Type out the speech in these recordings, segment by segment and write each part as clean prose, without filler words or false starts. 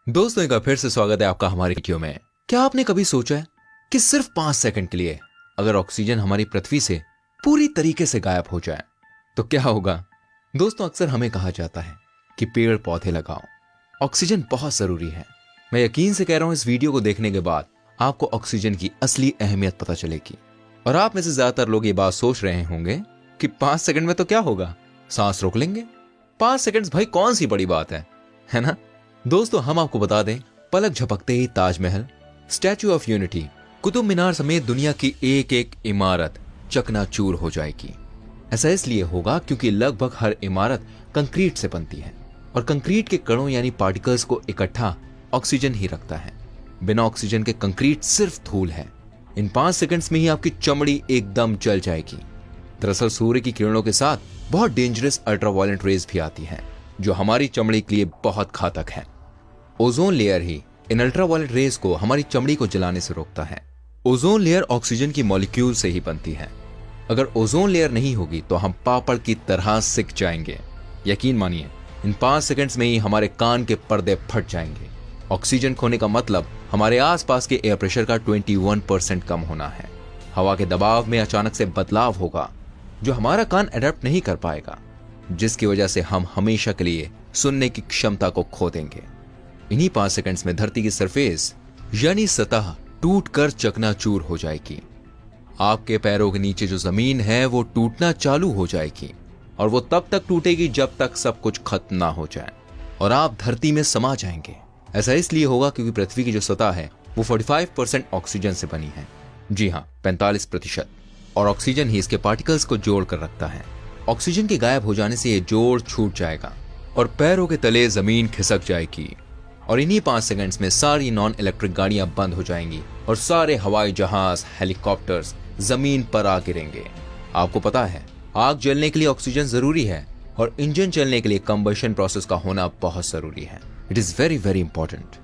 दोस्तों एक बार फिर से स्वागत है आपका हमारी वीडियो में। क्या आपने कभी सोचा है कि सिर्फ 5 सेकंड के लिए अगर ऑक्सीजन हमारी पृथ्वी से पूरी तरीके से गायब हो जाए तो क्या होगा? दोस्तों अक्सर हमें कहा जाता है कि पेड़ पौधे लगाओ, ऑक्सीजन बहुत जरूरी है। मैं यकीन से कह रहा हूं इस वीडियो को देखने के बाद आपको ऑक्सीजन की असली अहमियत पता चलेगी। और आप में से ज्यादातर लोग ये बात सोच रहे होंगे कि 5 सेकंड में तो क्या होगा, सांस रोक लेंगे। 5 सेकंड भाई कौन सी बड़ी बात है ना? दोस्तों हम आपको बता दें, पलक झपकते ही Taj Mahal, statue of unity, Qutub Minar समेत दुनिया की एक एक इमारत चकनाचूर हो जाएगी। ऐसा इसलिए होगा क्योंकि लगभग हर इमारत कंक्रीट से बनती है और कंक्रीट के कणों यानी पार्टिकल्स को इकट्ठा ऑक्सीजन ही रखता है। बिना ऑक्सीजन के कंक्रीट सिर्फ धूल है। इन 5 सेकंड्स में ही आपकी चमड़ी एकदम जल जाएगी। दरअसल सूर्य की किरणों के साथ बहुत डेंजरस अल्ट्रावायलेट रेज भी आती हैं जो हमारी चमड़ी के लिए बहुत घातक है। ओजोन लेयर ही इन अल्ट्रावायलेट रेज को हमारी चमड़ी को जलाने से रोकता है। ओजोन लेयर ऑक्सीजन की मॉलिक्यूल से ही बनती है। अगर ओजोन लेयर नहीं होगी तो हम पापड़ की तरह सिक जाएंगे। यकीन मानिए इन 5 सेकंड्स में ही हमारे कान के पर्दे फट जाएंगे। ऑक्सीजन खोने का मतलब हमारे आसपास के एयर प्रेशर का 21% कम होना है। हवा के दबाव में अचानक से बदलाव होगा जो हमारा कान अडेप्ट नहीं कर पाएगा, जिसकी वजह से हम हमेशा के लिए सुनने की क्षमता को खो देंगे। इन्हीं 5 सेकंड्स में धरती की सरफेस यानी सतह टूटकर चकनाचूर हो जाएगी। आपके पैरों के नीचे जो जमीन है वो टूटना चालू हो जाएगी और वो तब तक टूटेगी जब तक सब कुछ खत्म ना हो जाए और आप धरती में समा जाएंगे। ऐसा इसलिए होगा क्योंकि पृथ्वी की जो सतह है वो 45% ऑक्सीजन से बनी है। जी हाँ, 45%। और ऑक्सीजन ही इसके पार्टिकल्स को जोड़ कर रखता है। ऑक्सीजन के गायब हो जाने से ये जोड़ छूट जाएगा और पैरों के तले जमीन खिसक जाएगी। और इन्हीं 5 सेकंड्स में सारी नॉन इलेक्ट्रिक गाड़ियां बंद हो जाएंगी और सारे हवाई जहाज, हेलीकॉप्टर्स जमीन पर आ गिरेंगे। आपको पता है आग जलने के लिए ऑक्सीजन जरूरी है और इंजन चलने के लिए कंबशन प्रोसेस का होना बहुत जरूरी है। It is very very important.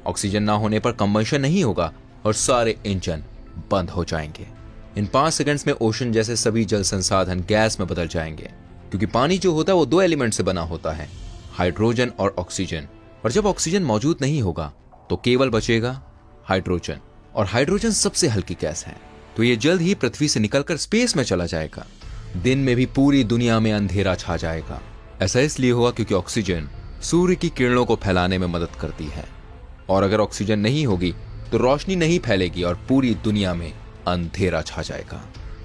Oxygen ना होने पर कंबशन नहीं होगा और सारे इंजन बंद हो जाएंगे। इन 5 सेकंड्स में ओशन जैसे सभी जल संसाधन गैस में बदल जाएंगे क्योंकि पानी जो होता है वो 2 एलिमेंट से बना होता है, हाइड्रोजन और ऑक्सीजन। और जब ऑक्सीजन मौजूद नहीं होगा तो केवल बचेगा हाइड्रोजन, और हाइड्रोजन सबसे हल्की गैस है। तो ये जल्द ही पृथ्वी से निकलकर स्पेस में चला जाएगा। दिन में भी पूरी दुनिया में अंधेरा छा जाएगा। ऐसा इसलिए हुआ क्योंकि ऑक्सीजन सूर्य की किरणों को फैलाने में मदद करती है और अगर ऑक्सीजन नहीं होगी तो रोशनी नहीं फैलेगी और पूरी दुनिया में अंधेरा छा जाएगा।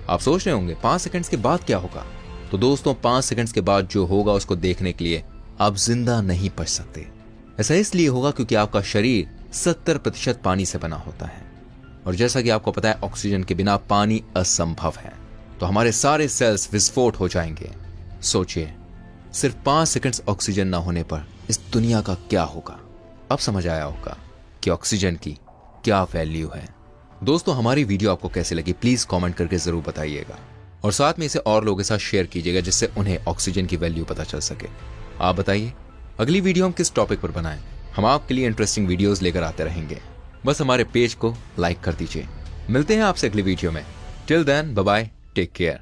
आप सोच रहे होंगे 5 सेकंड्स के बाद क्या होगा? तो दोस्तों 5 सेकंड्स के बाद जो होगा उसको देखने के लिए आप जिंदा नहीं बच सकते। ऐसा इसलिए होगा क्योंकि आपका शरीर 70% पानी से बना होता है और जैसा कि आपको पता है ऑक्सीजन के बिना पानी असंभव है। तो हमारे सारे सेल्स विस्फोट हो जाएंगे। सोचिए सिर्फ 5 सेकंड्स ऑक्सीजन ना होने पर इस दुनिया का क्या होगा। अब समझ आया होगा कि ऑक्सीजन की क्या वैल्यू है। दोस्तों हमारी वीडियो आपको कैसे लगी प्लीज कमेंट करके जरूर बताइएगा और साथ में इसे और लोगों के साथ शेयर कीजिएगा जिससे उन्हें ऑक्सीजन की वैल्यू पता चल सके। आप बताइए अगली वीडियो हम किस टॉपिक पर बनाएं? हम आपके लिए इंटरेस्टिंग वीडियोस लेकर आते रहेंगे। बस हमारे पेज को लाइक कर दीजिए। मिलते हैं आपसे अगली वीडियो में। Till then bye bye, take care.